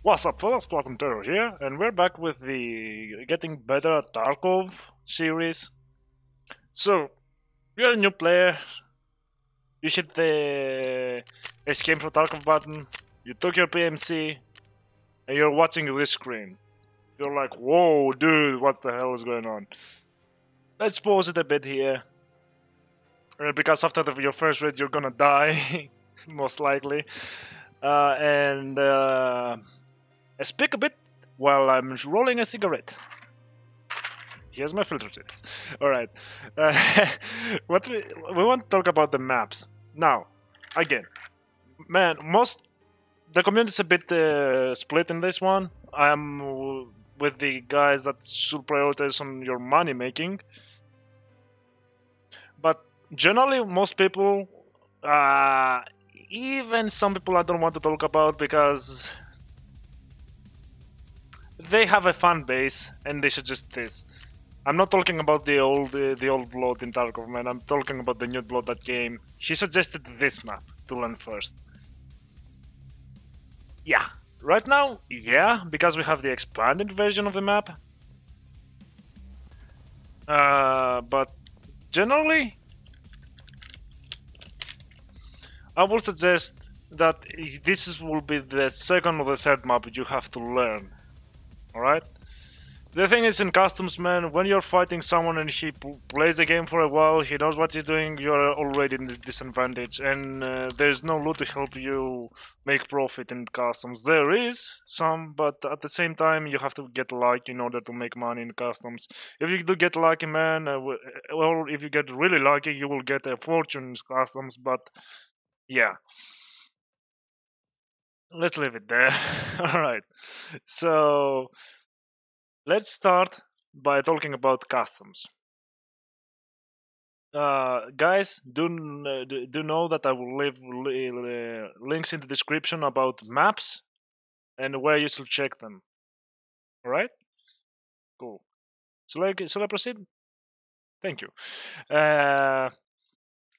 What's up, fellas? Platinum Terror here, and we're back with the Getting Better at Tarkov series. So, you're a new player, you hit the escape from Tarkov button, you took your PMC, and you're watching this screen. You're like, whoa, dude, what the hell is going on? Let's pause it a bit here, because after your first raid, you're gonna die, most likely. I speak a bit while I'm rolling a cigarette. Here's my filter tips. All right, what we want to talk about the maps now. Again, man, the community's a bit split in this one. I'm with the guys that should prioritize on your money making, but generally, most people, even some people, I don't want to talk about because they have a fan base and they suggest this. I'm not talking about the old blood in Tarkov, man. I'm talking about the new blood that came. He suggested this map to learn first. Yeah, right now, yeah, because we have the expanded version of the map. But generally, I will suggest that will be the second or the third map you have to learn. Alright? The thing is, in customs, man, when you're fighting someone and he plays the game for a while, he knows what he's doing, you're already in the disadvantage, and there's no loot to help you make profit in customs. There is some, but at the same time, you have to get lucky in order to make money in customs. If you do get lucky, man, well, if you get really lucky, you will get a fortune in customs, but yeah. Let's leave it there. Alright, so let's start by talking about customs. Guys, do know that I will leave links in the description about maps and where you should check them. All right? Cool. Shall I proceed? Thank you.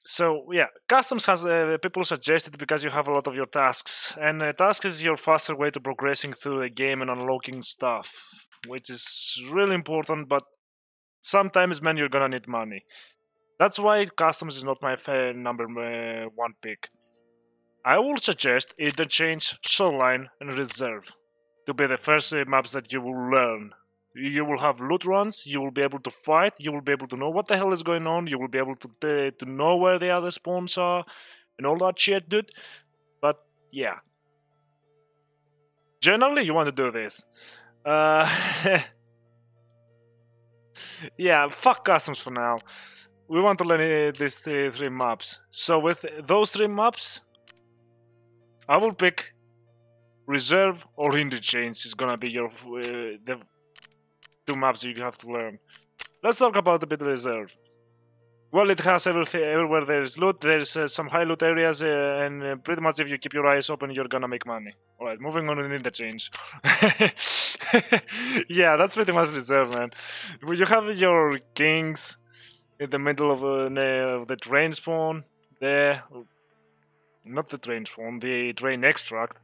So yeah, customs has people suggested because you have a lot of your tasks, and tasks is your faster way to progressing through the game and unlocking stuff, which is really important. But sometimes, man, you're gonna need money. That's why customs is not my number one pick. I will suggest Interchange, Shoreline, and Reserve to be the first maps that you will learn. You will have loot runs, you will be able to fight, you will be able to know what the hell is going on, you will be able to know where the other spawns are, and all that shit, dude. But yeah. Generally, you want to do this. Yeah, fuck customs for now. We want to learn these three maps. So with those three maps, I will pick Reserve or Interchange. Is gonna be your the two maps you have to learn. Let's talk about a bit of Reserve. Well, it has everything. Everywhere there's loot, there's some high loot areas, and pretty much if you keep your eyes open, you're gonna make money. Alright, moving on to Interchange. Yeah, that's pretty much Reserve, man. You have your kings in the middle of the train spawn there. Not the train spawn, the train extract.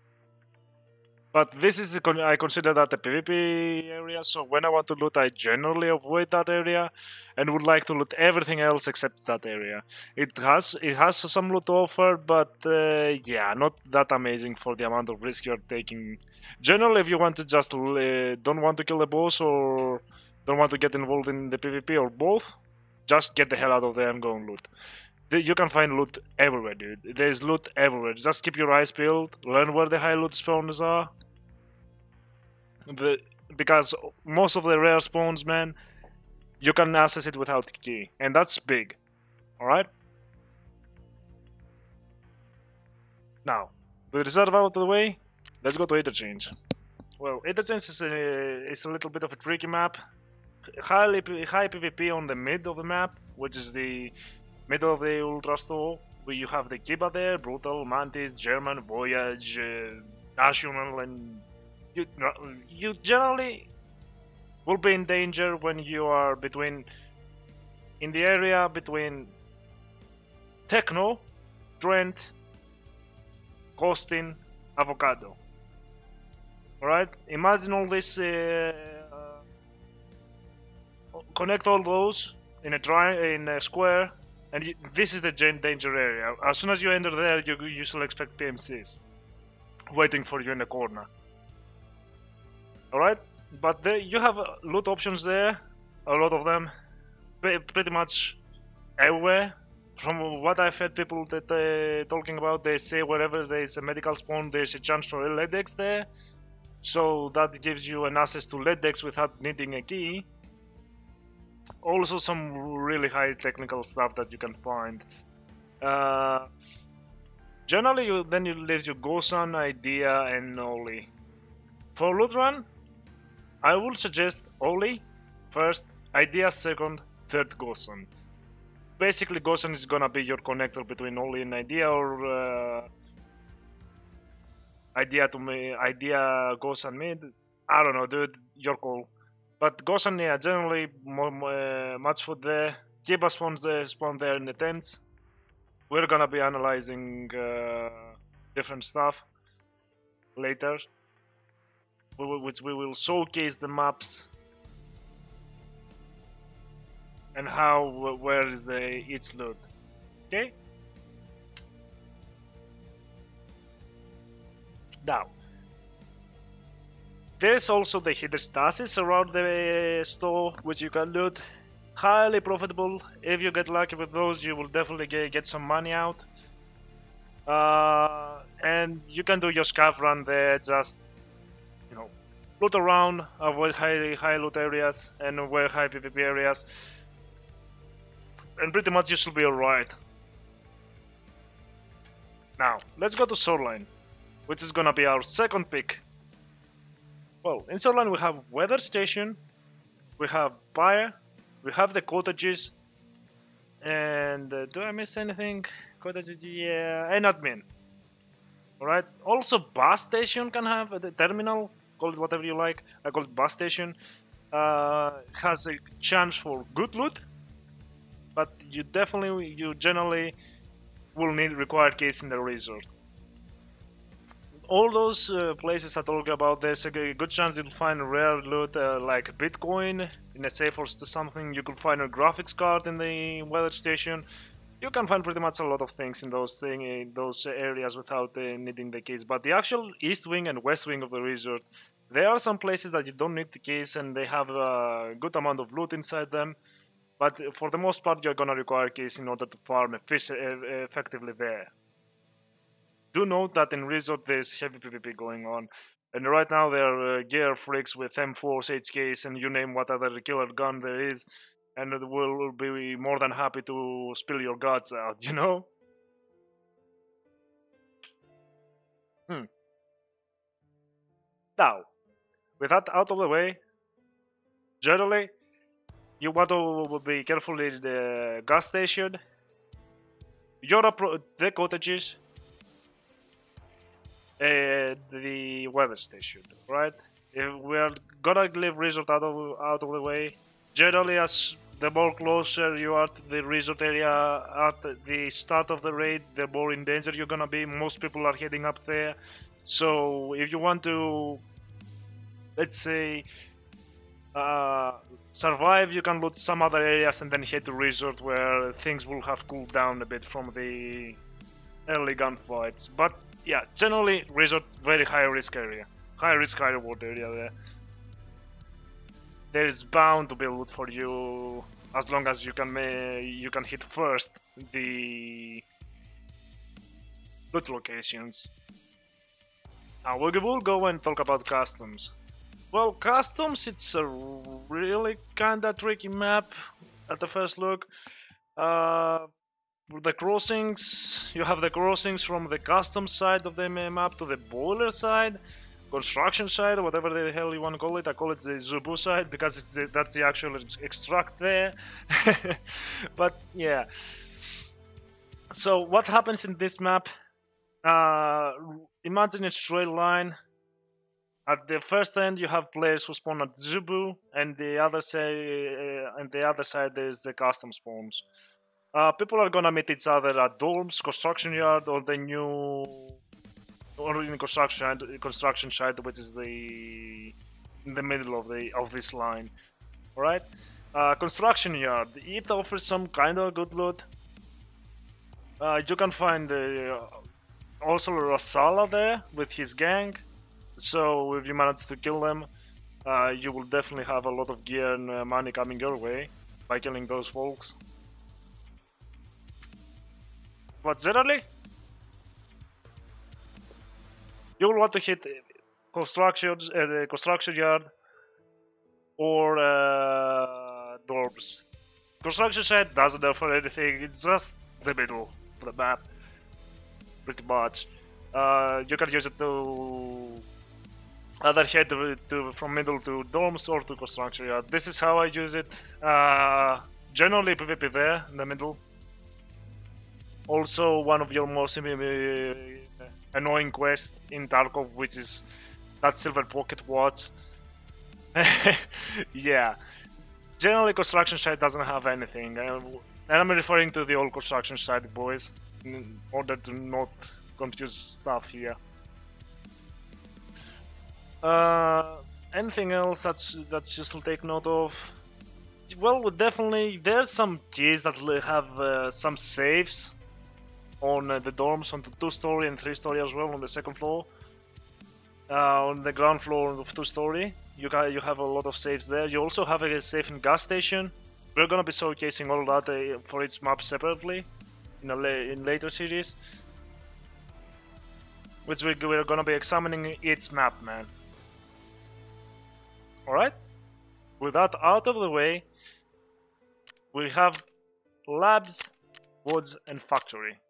But this is I consider that a PvP area, so when I want to loot, I generally avoid that area, and would like to loot everything else except that area. It has some loot offered, but yeah, not that amazing for the amount of risk you're taking. Generally, if you want to just don't want to kill the boss or don't want to get involved in the PvP or both, just get the hell out of there and go and loot. You can find loot everywhere, dude. There's loot everywhere. Just keep your eyes peeled, learn where the high loot spawns are. Because most of the rare spawns, man, you can access it without key, and that's big. Alright? Now, with Reserve out of the way, let's go to Interchange. Well, Interchange is a little bit of a tricky map. High PvP on the mid of the map, which is the middle of the Ultra Store, where you have the Kiba there, Brutal, Mantis, German, Voyage, National, and you generally will be in danger when you are in the area between Techno, Trent, Costin, Avocado. Alright, imagine all this, connect all those in a square, and this is the danger area. As soon as you enter there, you should expect PMCs waiting for you in the corner. Alright, but you have loot options there, a lot of them, pretty much everywhere. From what I've heard people that talking about, they say wherever there's a medical spawn, there's a chance for a LEDX there. So that gives you an access to LEDX without needing a key. Also some really high technical stuff that you can find. Generally, then you leave your Gosan, Idea, and Oli. For loot run, I will suggest Oli first, Idea second, third Gosan. Basically, Gosan is gonna be your connector between Oli and Idea, or Idea to me, Idea Gosan mid. I don't know, dude, your call. But Gosan, yeah, generally much food there. Kiba spawn there in the tents. We're gonna be analyzing different stuff later, which we will showcase the maps and how where is each loot. Okay. Now, there's also the hidden stashes around the store, which you can loot. Highly profitable. If you get lucky with those, you will definitely get some money out. And you can do your scav run there, just, you know, loot around, avoid high loot areas and avoid high PvP areas. And pretty much you should be alright. Now, let's go to Shoreline, which is gonna be our second pick. Well, in Shoreline we have Weather Station, we have Pyre, we have the cottages, and do I miss anything? Cottages, yeah, and admin. Alright, also bus station can have the terminal, call it whatever you like, I call it bus station. Has a chance for good loot, but you generally will need required keys in the resort. All those places I talk about, there's a good chance you'll find rare loot like Bitcoin in a safe or something. You could find a graphics card in the weather station. You can find pretty much a lot of things in those areas without needing the keys. But the actual east wing and west wing of the resort, there are some places that you don't need the keys and they have a good amount of loot inside them. But for the most part, you're gonna require keys in order to farm effectively there. Do note that in resort there's heavy PvP going on, and right now there are gear freaks with M4s, HKs, and you name what other killer gun there is, and we'll be more than happy to spill your guts out, you know? Now, with that out of the way, generally, you want to be careful in the gas station, the cottages, the weather station, right? If we are gonna leave resort out of the way, generally as the more closer you are to the resort area at the start of the raid, the more in danger you're gonna be. Most people are heading up there, so if you want to, let's say, survive, you can loot some other areas and then head to resort where things will have cooled down a bit from the early gunfights. But yeah, generally resort very high risk area, high risk high reward area there. There is bound to be loot for you as long as you can hit first the loot locations. Now we will go and talk about customs. Well, customs, it's a really kinda tricky map at the first look. The crossings, you have the crossings from the custom side of the map to the boiler side, construction side, whatever the hell you want to call it. I call it the Zubu side because that's the actual extract there. But yeah. So what happens in this map? Imagine a straight line. At the first end, you have players who spawn at Zubu, and the other side there's the custom spawns. People are gonna meet each other at dorms, construction yard, or the new or in construction site, which is in the middle of this line. All right. Construction yard. It offers some kind of good loot. You can find also Rasala there with his gang. So if you manage to kill them, you will definitely have a lot of gear and money coming your way by killing those folks. But generally, you will want to hit the construction yard or dorms. Construction site doesn't offer anything. It's just the middle of the map, pretty much. You can use it to either head from middle to dorms or to construction yard. This is how I use it. Generally PvP there in the middle. Also, one of your most annoying quests in Tarkov, which is that silver pocket watch. Yeah, generally construction site doesn't have anything, and I'm referring to the old construction site, boys, in order to not confuse stuff here. Anything else that's just to take note of? Well, definitely there's some keys that have some saves on the dorms, on the 2-story and 3-story as well, on the second floor. On the ground floor of 2-story, you have a lot of saves there. You also have a safe in gas station. We're gonna be showcasing all that for each map separately in later series, which we're gonna be examining each map, man. All right. With that out of the way, we have labs, woods, and factory.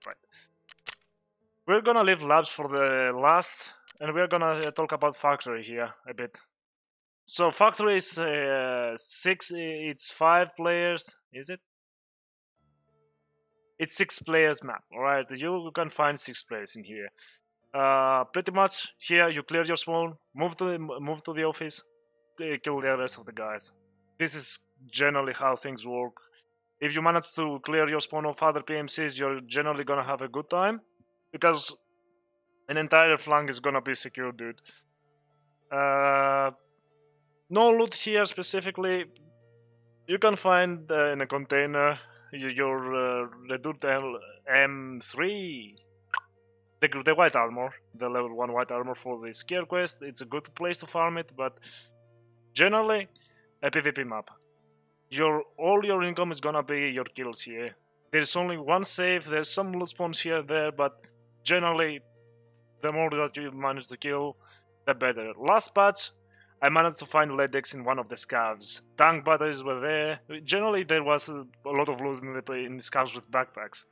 Right. We're gonna leave labs for the last, and we're gonna talk about factory here a bit. So factory is it's 5 players, is it? It's 6 players map. All right, you can find 6 players in here. Pretty much here you clear your spawn, move to the office, kill the rest of the guys. This is generally how things work. If you manage to clear your spawn of other PMCs, you're generally gonna have a good time, because an entire flank is gonna be secure, dude. No loot here specifically. You can find in a container your Reduced M3, the white armor, the level 1 white armor for the scare quest. It's a good place to farm it, but generally a PvP map. All your income is gonna be your kills here. There's only one save, there's some loot spawns here and there, but generally the more that you manage to kill, the better. Last patch, I managed to find Ledex in one of the scavs. Tank batteries were there. Generally there was a lot of loot in the scavs with backpacks.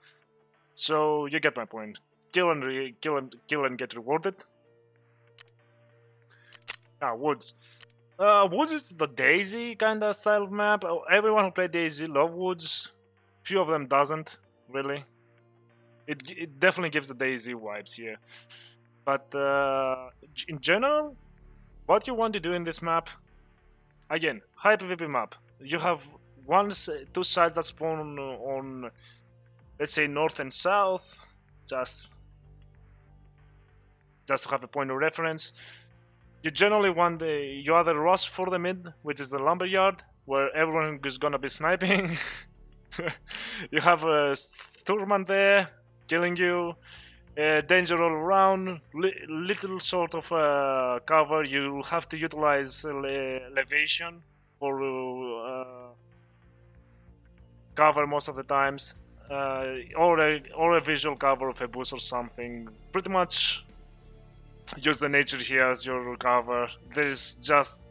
So you get my point. Kill and get rewarded. Woods. Woods is the Daisy kind of style of map. Everyone who played Daisy love Woods. Few of them doesn't, really. It definitely gives the Daisy vibes here. But in general, what you want to do in this map, again, high PvP map. You have 2 sides that spawn on, let's say, north and south, just to have a point of reference. You generally want you either rush for the mid, which is the lumberyard, where everyone is gonna be sniping. You have a Sturman there, killing you. Danger all around, little sort of cover. You have to utilize elevation for cover most of the times, or a visual cover of a bush or something. Pretty much use the nature here as your cover. There is just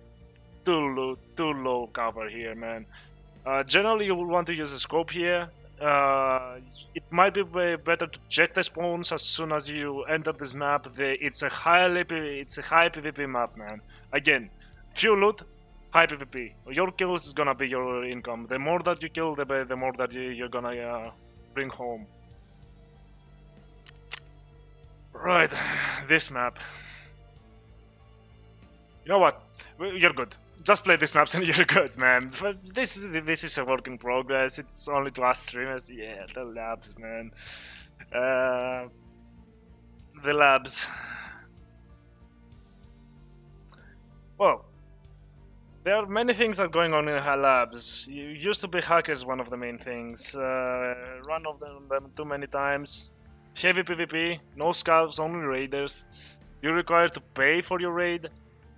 too low cover here, man. Generally, you will want to use a scope here. It might be better to check the spawns as soon as you enter this map. It's a high PvP map, man. Again, few loot, high PvP. Your kills is gonna be your income. The more that you kill, the more that you're gonna bring home. Right, this map. You know what? You're good. Just play these maps and you're good, man. This is a work in progress. It's only to us streamers. Yeah, the labs, man. Uh, the labs. Well, there are many things that are going on in high labs. You used to be hackers, one of the main things. Run of them too many times. Heavy PvP, no scouts, only raiders. You're required to pay for your raid,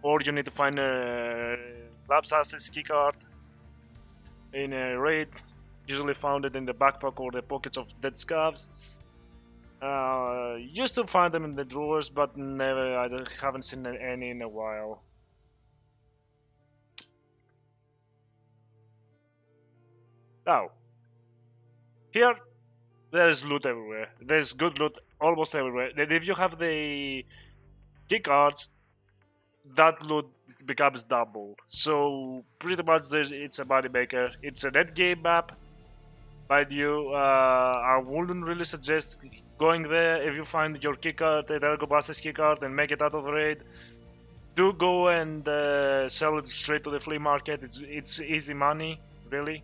or you need to find a labs access keycard in a raid, usually found it in the backpack or the pockets of dead scavs. Used to find them in the drawers, but never. I haven't seen any in a while. Now, here there's loot everywhere. There's good loot almost everywhere. And if you have the key cards, that loot becomes double. So pretty much it's a money maker. It's an end game map. Mind you, I wouldn't really suggest going there if you find your keycard, the Tarkov keycard, and make it out of the raid. Do go and sell it straight to the flea market. It's easy money, really.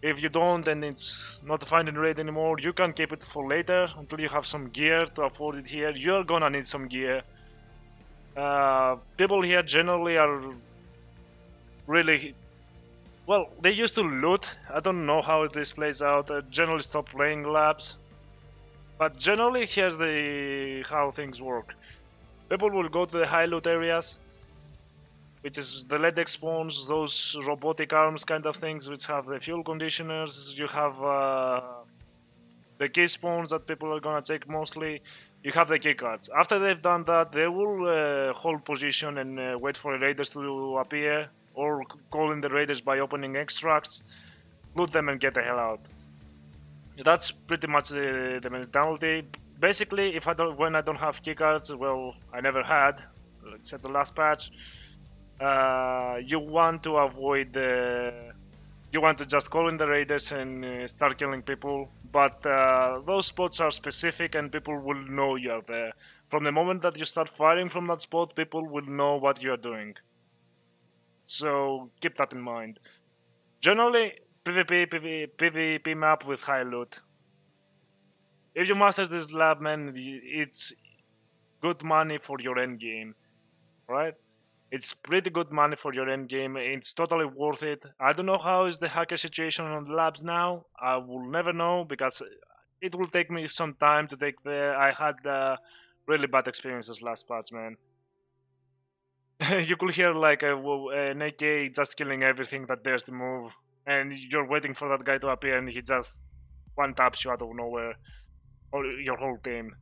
If you don't, then it's not finding raid anymore. You can keep it for later until you have some gear to afford it here. You're gonna need some gear. People here generally are really well. They used to loot. I don't know how this plays out. I generally stop playing labs, but generally here's the how things work. People will go to the high loot areas, which is the lead spawns, those robotic arms kind of things, which have the fuel conditioners. You have the key spawns that people are gonna take mostly. You have the key cards. After they've done that, they will hold position and wait for the raiders to appear, or call in the raiders by opening extracts, loot them and get the hell out. That's pretty much the mentality. Basically, when I don't have key cards, well, I never had, except the last patch. You want to avoid you want to just call in the raiders and start killing people, but those spots are specific and people will know you are there. From the moment that you start firing from that spot, people will know what you are doing. So keep that in mind. Generally, PvP map with high loot. If you master this lab, man, it's good money for your end game, right? It's pretty good money for your end game. It's totally worth it. I don't know how is the hacker situation on the labs now. I will never know because it will take me some time to take the. I had really bad experiences last patch, man. You could hear like an AK just killing everything that dares to move, and you're waiting for that guy to appear, and he just one taps you out of nowhere, or your whole team.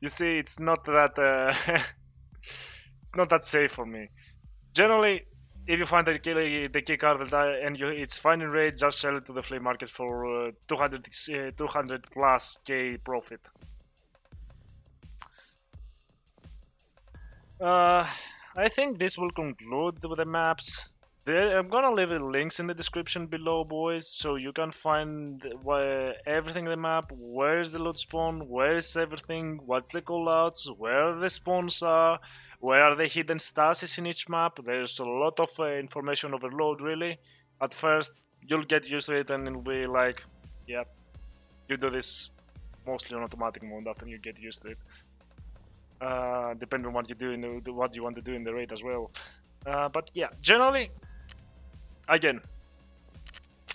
You see, it's not that. It's not that safe for me. Generally, if you find the key card and it's fine in raid, just sell it to the flea market for 200 plus K profit. I think this will conclude with the maps. I'm gonna leave the links in the description below, boys, so you can find everything in the map, where is the loot spawn, where is everything, what's the callouts, where the spawns are, where are the hidden stasis in each map. There's a lot of information overload, really. At first, you'll get used to it and it'll be like, yeah, you do this mostly on automatic mode after you get used to it. Depending on what you do what you want to do in the raid as well. But yeah, generally, again,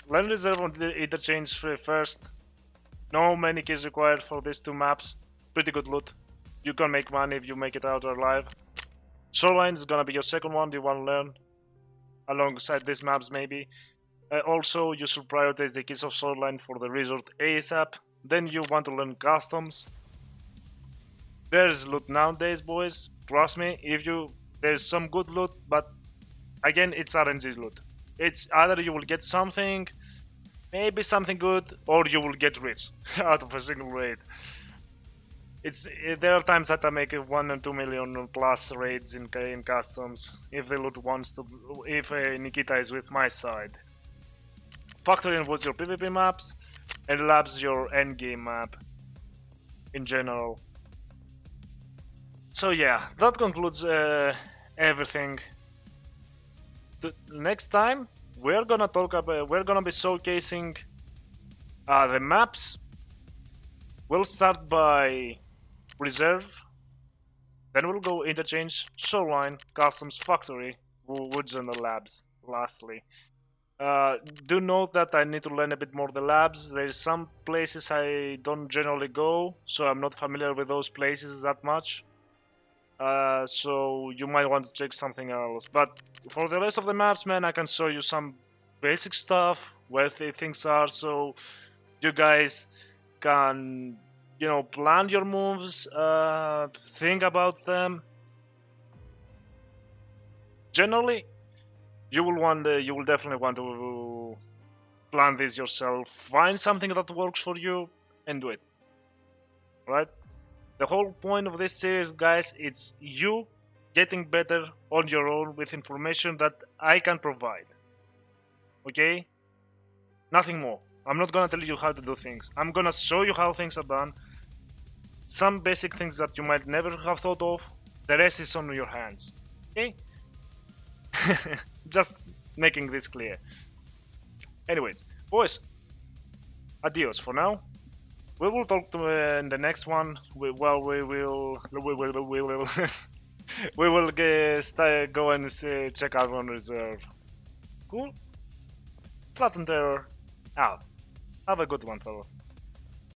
land reserve on the Interchange first. No many keys required for these two maps. Pretty good loot. You can make money if you make it out alive. Shoreline is gonna be your second one you want to learn, alongside these maps maybe. Also, you should prioritize the keys of Shoreline for the resort ASAP. Then you want to learn customs. There's loot nowadays, boys. Trust me, there's some good loot, but again, it's RNG loot. It's either you will get something, maybe something good, or you will get rich out of a single raid. There are times that I make 1 and 2 million plus raids in customs if the loot if Nikita is with my side. Factor in what's your PvP maps, and labs your endgame map in general. So yeah, that concludes everything. Next time we're gonna talk about, we're gonna be showcasing the maps We'll start by Reserve, then we'll go Interchange, Shoreline, Customs, Factory, Woods and the Labs, lastly. Do note that I need to learn a bit more the labs. There's some places I don't generally go, so I'm not familiar with those places that much. So you might want to check something else. But for the rest of the maps, man, I can show you some basic stuff, where things are, so you guys can, you know, plan your moves, think about them. Generally, you will definitely want to plan this yourself. Find something that works for you and do it. Right? The whole point of this series, guys, it's you getting better on your own with information that I can provide. Okay? Nothing more. I'm not gonna tell you how to do things. I'm gonna show you how things are done. Some basic things that you might never have thought of. The rest is on your hands. Okay? Just making this clear. Anyways, boys, adios for now. We will talk to in the next one. We will we will go and check out on Reserve. Cool. Flat and Terror out. Have a good one, fellas.